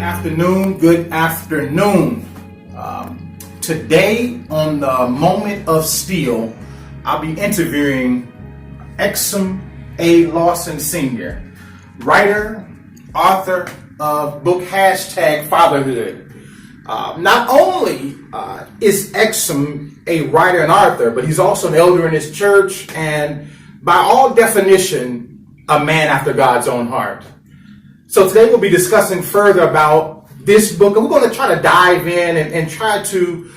afternoon. Good afternoon. Today on the Moment of Steele, I'll be interviewing Xuam A. Lawson Sr., writer, author of book #Fatherhood. Not only is Xuam a writer and author, but he's also an elder in his church and by all definition, a man after God's own heart. So today we'll be discussing further about this book, and we're going to try to dive in and try to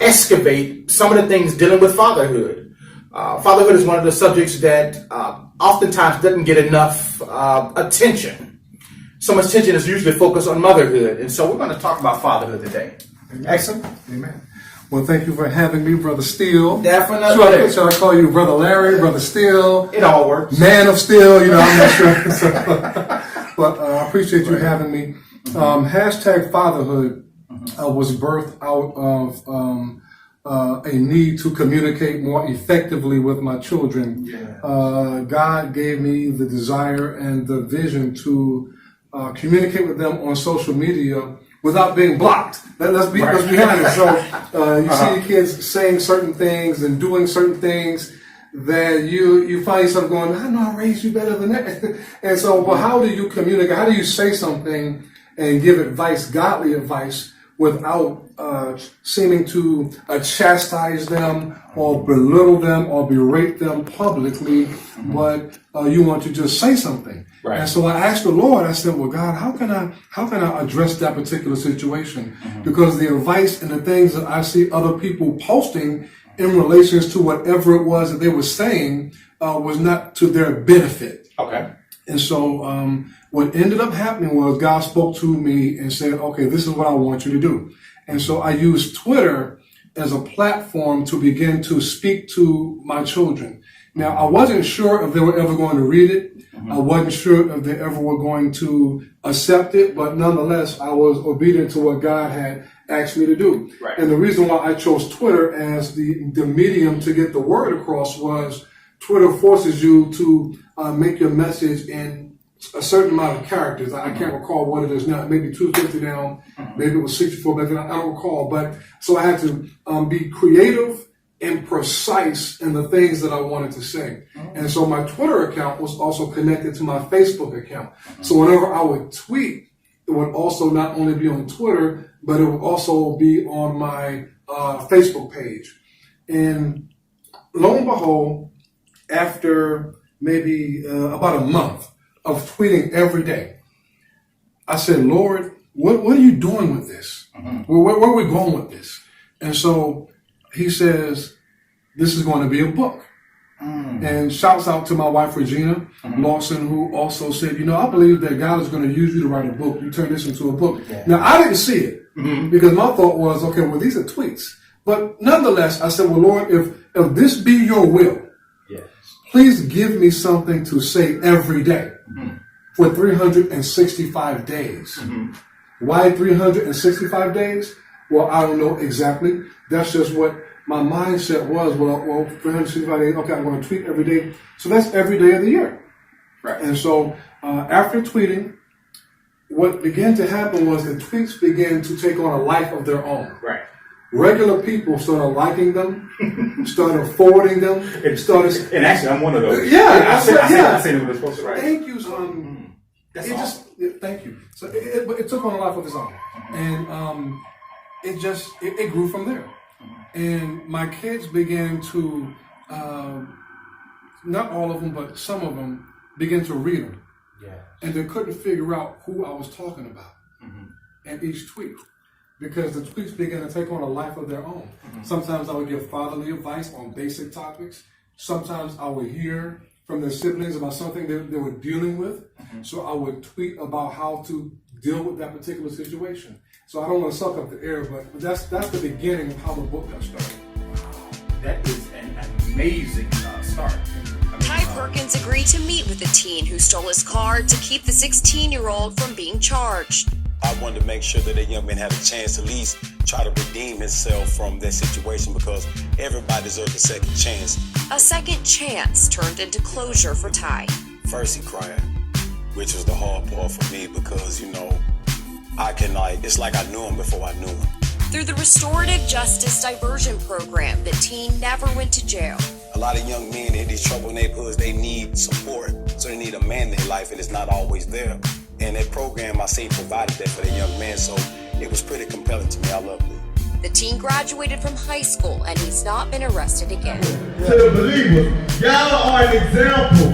excavate some of the things dealing with fatherhood. Fatherhood is one of the subjects that oftentimes doesn't get enough attention. So much attention is usually focused on motherhood, and so we're going to talk about fatherhood today. Excellent. Amen. Well, thank you for having me, Brother Steele. Definitely. Should I call you Brother Larry, Brother Steele? It all works. Man of Steel, I'm not sure. But I appreciate you having me. #Fatherhood was birthed out of a need to communicate more effectively with my children. Yeah. God gave me the desire and the vision to communicate with them on social media without being blocked. Let's be honest. So you see the kids saying certain things and doing certain things that you find yourself going, I know I raised you better than that. And so, but how do you communicate? How do you say something and give advice, godly advice, without seeming to chastise them or belittle them or berate them publicly, but you want to just say something. Right. And so I asked the Lord, I said, well, God, how can I address that particular situation? Because the advice and the things that I see other people posting in relations to whatever it was that they were saying was not to their benefit. Okay. And so what ended up happening was God spoke to me and said, okay, this is what I want you to do. And so I used Twitter as a platform to begin to speak to my children. Now, I wasn't sure if they were ever going to read it. I wasn't sure if they ever were going to accept it, but nonetheless, I was obedient to what God had asked me to do. Right. And the reason why I chose Twitter as the medium to get the word across was Twitter forces you to make your message in a certain amount of characters. I can't recall what it is now. Maybe 250 now. Maybe it was 64 back then. I don't recall. But so I had to be creative and precise in the things that I wanted to say. And so my Twitter account was also connected to my Facebook account. So whenever I would tweet, it would also not only be on Twitter, but it would also be on my Facebook page. And lo and behold, after maybe about a month of tweeting every day, I said, Lord, what are you doing with this? Where are we going with this? And so he says, this is going to be a book. And shouts out to my wife, Regina Lawson, who also said, I believe that God is going to use you to write a book. You turn this into a book. Yeah. Now, I didn't see it because my thought was, okay, well, these are tweets. But nonetheless, I said, well, Lord, if this be your will, please give me something to say every day for 365 days. Why 365 days? Well, I don't know exactly. That's just what my mindset was. Well, 365 days, okay, I'm going to tweet every day. So that's every day of the year. Right. And so after tweeting, what began to happen was the tweets began to take on a life of their own. Right. Regular people started liking them, started forwarding them. And actually, I'm one of those. Yeah, I seen it was supposed to write. Thank you. That's awesome. Thank you. So it took on a life of its own, and it grew from there. And my kids began to, not all of them, but some of them began to read them. Yeah. And they couldn't figure out who I was talking about in each tweet, because the tweets began to take on a life of their own. Sometimes I would give fatherly advice on basic topics. Sometimes I would hear from their siblings about something they were dealing with. So I would tweet about how to deal with that particular situation. So I don't want to suck up the air, but that's the beginning of how the book got started. That is an amazing start. Ty Perkins agreed to meet with the teen who stole his car to keep the 16-year-old from being charged. I wanted to make sure that that young man had a chance to at least try to redeem himself from that situation, because everybody deserves a second chance. A second chance turned into closure for Ty. First he cried, which was the hard part for me, because, I can it's like I knew him before I knew him. Through the Restorative Justice Diversion Program, the teen never went to jail. A lot of young men in these troubled neighborhoods, they need support. So they need a man in their life, and it's not always there. And that program, I seen provided that for the young man, so it was pretty compelling to me. I loved it. The teen graduated from high school, and he's not been arrested again. To the believers, y'all are an example.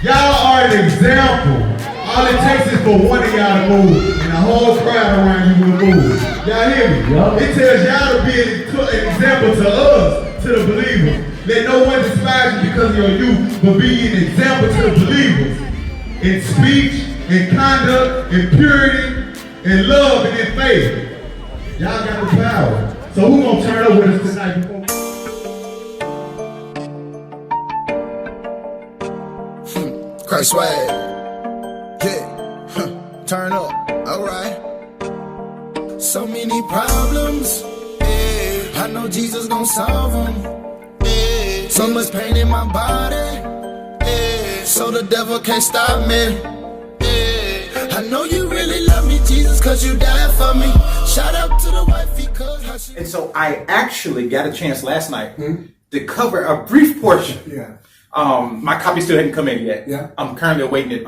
Y'all are an example. All it takes is for one of y'all to move, and the whole crowd around you will move. Y'all hear me? It tells y'all to be an example to us, to the believers. Let no one despise you because of your youth, but be an example to the believers. In speech, in conduct, in purity, in love, and in faith. Y'all got the power. So who gonna turn up with us tonight before? Christ swag. Yeah. Turn up. Alright. So many problems. Yeah. I know Jesus gon' solve them. Yeah. So much pain in my body. Yeah. So the devil can't stop me. Yeah. I know you really love me, Jesus, cause you died for me. Shout out to the wifey, cause how she... And so I actually got a chance last night to cover a brief portion. Yeah. My copy still hadn't come in yet. Yeah. I'm currently awaiting it.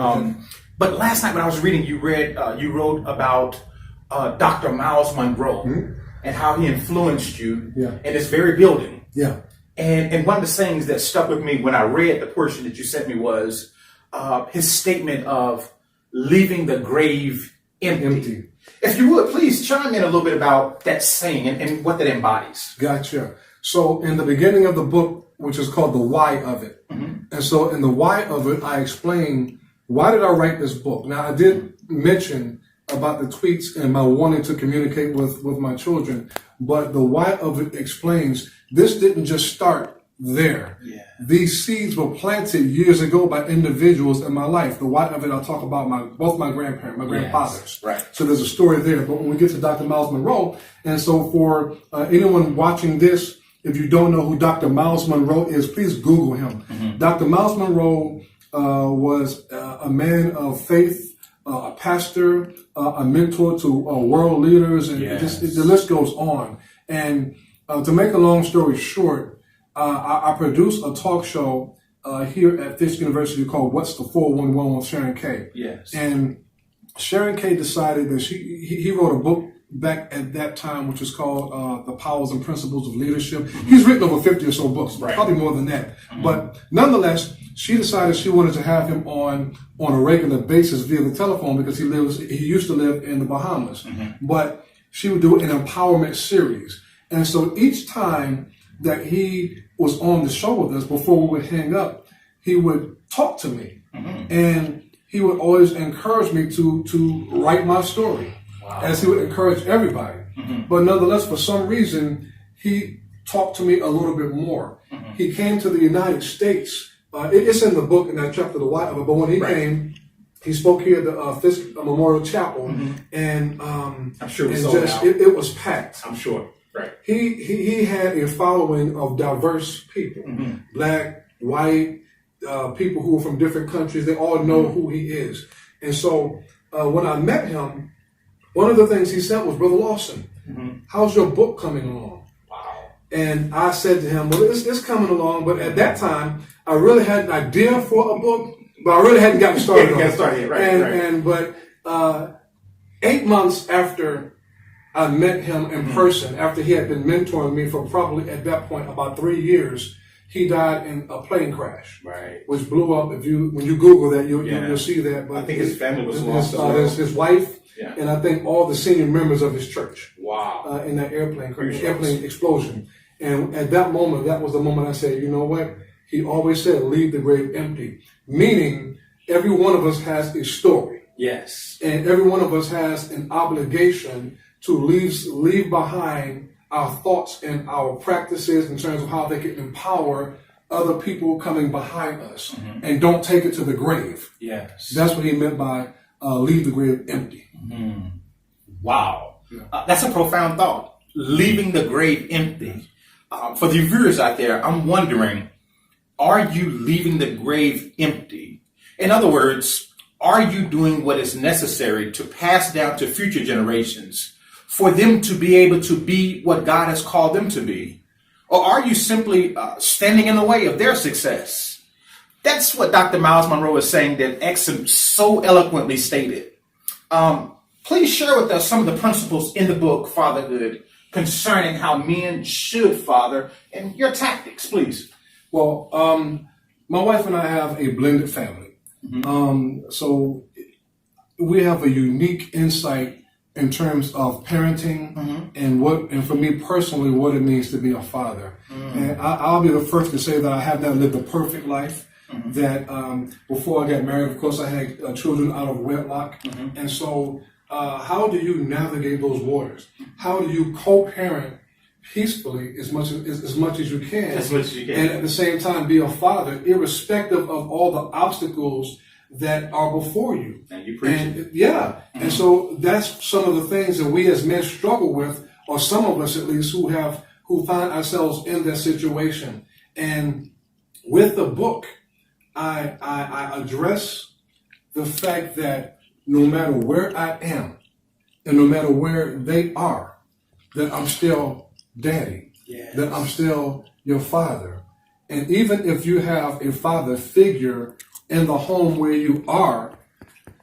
But last night when I was reading, you wrote about Dr. Miles Monroe and how he influenced you in this very building. Yeah. And one of the things that stuck with me when I read the portion that you sent me was his statement of leaving the grave empty. If you would, please chime in a little bit about that saying and what that embodies. Gotcha. So in the beginning of the book, which is called The Why of It. And so in the why of it, I explain, why did I write this book? Now, I did mention about the tweets and my wanting to communicate with my children, but the why of it explains this didn't just start there. Yeah. These seeds were planted years ago by individuals in my life. The why of it, I'll talk about both my grandparents, my grandfathers. Right. So there's a story there. But when we get to Dr. Miles Monroe, and so for anyone watching this, if you don't know who Dr. Miles Monroe is, please Google him. Dr. Miles Monroe was a man of faith, a pastor, a mentor to world leaders, and the list goes on. And to make a long story short, I produced a talk show here at Fisk University called What's the 411 with Sharon K. Yes. And Sharon K decided that he wrote a book back at that time, which was called The Powers and Principles of Leadership. He's written over 50 or so books, probably more than that. But nonetheless, she decided she wanted to have him on a regular basis via the telephone because he used to live in the Bahamas. But she would do an empowerment series. And so each time that he was on the show with us, before we would hang up, he would talk to me. And he would always encourage me to write my story. As he would encourage everybody. But nonetheless, for some reason, he talked to me a little bit more. He came to the United States. It's in the book in that chapter, The Why of It. But when he came, he spoke here at the Fisk Memorial Chapel. And I'm sure it was packed. I'm sure. Right. He had a following of diverse people. Black, white, people who were from different countries. They all know who he is. And so when I met him, one of the things he said was, Brother Lawson, how's your book coming along? Wow. And I said to him, well, it's coming along. But at that time, I really had an idea for a book, but I really hadn't gotten started on it. But 8 months after I met him in person, after he had been mentoring me for probably at that point about 3 years, he died in a plane crash, which blew up. When you Google that, you'll see that. But I think his family was lost as well. His wife. And I think all the senior members of his church. In that airplane explosion. And at that moment, that was the moment I said, you know what? He always said, leave the grave empty. Meaning, every one of us has a story. Yes. And every one of us has an obligation to leave behind our thoughts and our practices in terms of how they can empower other people coming behind us. And don't take it to the grave. Yes. That's what he meant by leave the grave empty. Wow. That's a profound thought. Leaving the grave empty. For the viewers out there, I'm wondering, are you leaving the grave empty? In other words, are you doing what is necessary to pass down to future generations for them to be able to be what God has called them to be? Or are you simply standing in the way of their success? That's what Dr. Miles Monroe is saying that Exum so eloquently stated. Please share with us some of the principles in the book, Fatherhood, concerning how men should father and your tactics, please. Well, my wife and I have a blended family. So we have a unique insight in terms of parenting and for me personally, what it means to be a father. And I'll be the first to say that I have not lived a perfect life. That before I got married, of course, I had children out of wedlock. And so how do you navigate those waters? How do you co-parent peacefully as much as you can? As much as you can. And at the same time be a father, irrespective of all the obstacles that are before you. And you preach it. Yeah. And so that's some of the things that we as men struggle with, or some of us at least who find ourselves in that situation. And with the book, I address the fact that no matter where I am and no matter where they are, that I'm still daddy, that I'm still your father. And even if you have a father figure in the home where you are,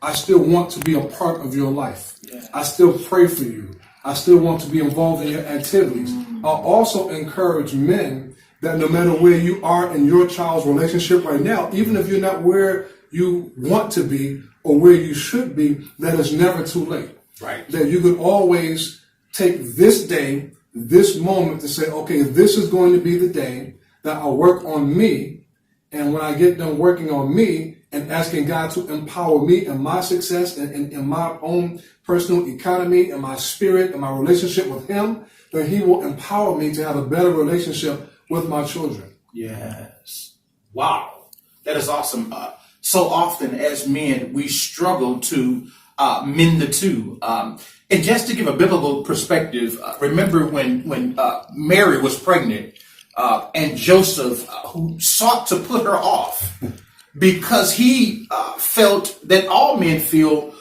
I still want to be a part of your life. I still pray for you. I still want to be involved in your activities. I also encourage men that no matter where you are in your child's relationship right now, even if you're not where you want to be or where you should be, that it's never too late. Right. That you could always take this day, this moment to say, okay, this is going to be the day that I work on me. And when I get done working on me and asking God to empower me in my success and in my own personal economy and my spirit and my relationship with Him, then He will empower me to have a better relationship with my children. Yes. Wow. That is awesome. So often as men, we struggle to mend the two. And just to give a biblical perspective, remember when Mary was pregnant and Joseph, who sought to put her off because he felt that all men feel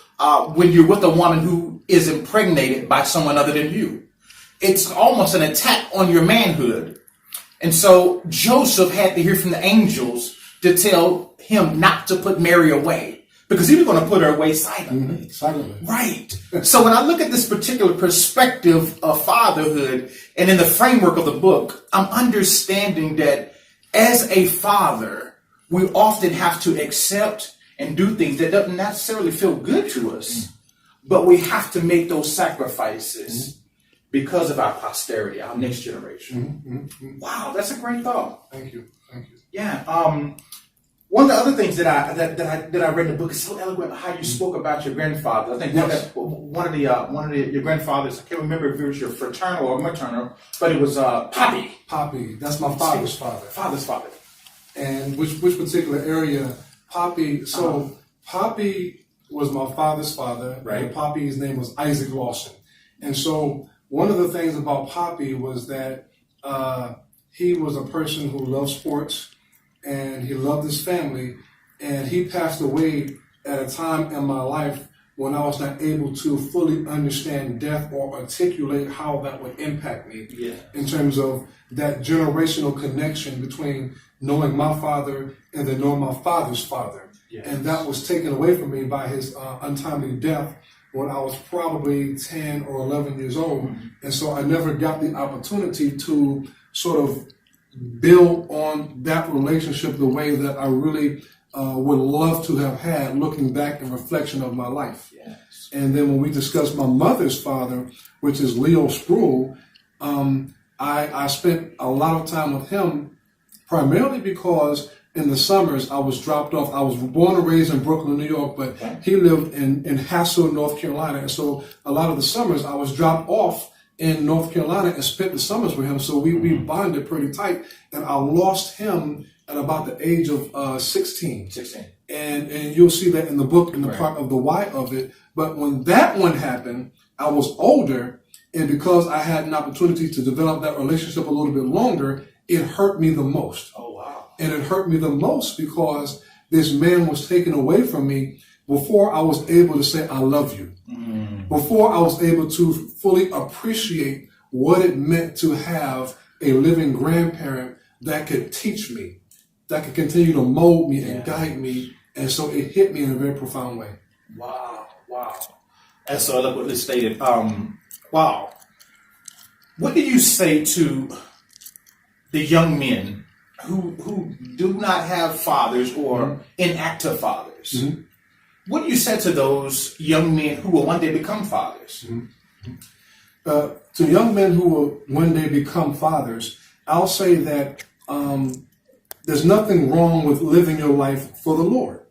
when you're with a woman who is impregnated by someone other than you. It's almost an attack on your manhood. And so Joseph had to hear from the angels to tell him not to put Mary away because he was going to put her away silently. Silently. Right. So when I look at this particular perspective of fatherhood and in the framework of the book, I'm understanding that as a father, we often have to accept and do things that don't necessarily feel good to us, but we have to make those sacrifices because of our posterity, our next generation. Wow, that's a great thought. Thank you. Thank you. Yeah. One of the other things that I read in the book is so eloquent how you spoke about your grandfather. I think one of your grandfathers, I can't remember if it was your fraternal or maternal, but it was Poppy. Poppy, that's my father's father. Father's father. And which particular area? Poppy. So Poppy was my father's father. Right. And Poppy's name was Isaac Lawson. And so one of the things about Poppy was that he was a person who loved sports and he loved his family, and he passed away at a time in my life when I was not able to fully understand death or articulate how that would impact me in terms of that generational connection between knowing my father and then knowing my father's father. Yes. And that was taken away from me by his untimely death when I was probably 10 or 11 years old. And so I never got the opportunity to sort of build on that relationship the way that I really would love to have had looking back in reflection of my life. Yes. And then when we discussed my mother's father, which is Leo Sproul, I spent a lot of time with him primarily because in the summers I was dropped off. I was born and raised in Brooklyn, New York, but he lived in Hassel, North Carolina. And so a lot of the summers I was dropped off in North Carolina and spent the summers with him. So we bonded pretty tight. And I lost him at about the age of 16. And you'll see that in the book, in the part of the why of it. But when that one happened, I was older. And because I had an opportunity to develop that relationship a little bit longer, it hurt me the most. Oh, wow. And it hurt me the most because this man was taken away from me before I was able to say, I love you. Before I was able to fully appreciate what it meant to have a living grandparent that could teach me, that could continue to mold me and guide me. And so it hit me in a very profound way. Wow. That's so eloquently stated. Wow. What do you say to the young men who do not have fathers or inactive fathers? What do you say to those young men who will one day become fathers? To young men who will one day become fathers, I'll say that there's nothing wrong with living your life for the Lord.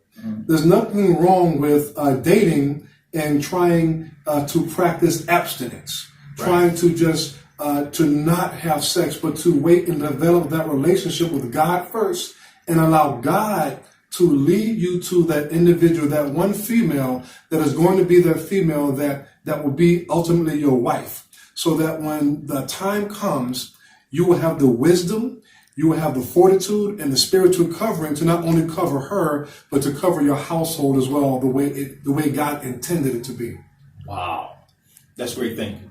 There's nothing wrong with dating and trying to practice abstinence, trying to just to not have sex, but to wait and develop that relationship with God first and allow God to lead you to that individual, that one female that is going to be that female that will be ultimately your wife, so that when the time comes, you will have the wisdom, you will have the fortitude and the spiritual covering to not only cover her, but to cover your household as well, the way God intended it to be. Wow. That's great thinking.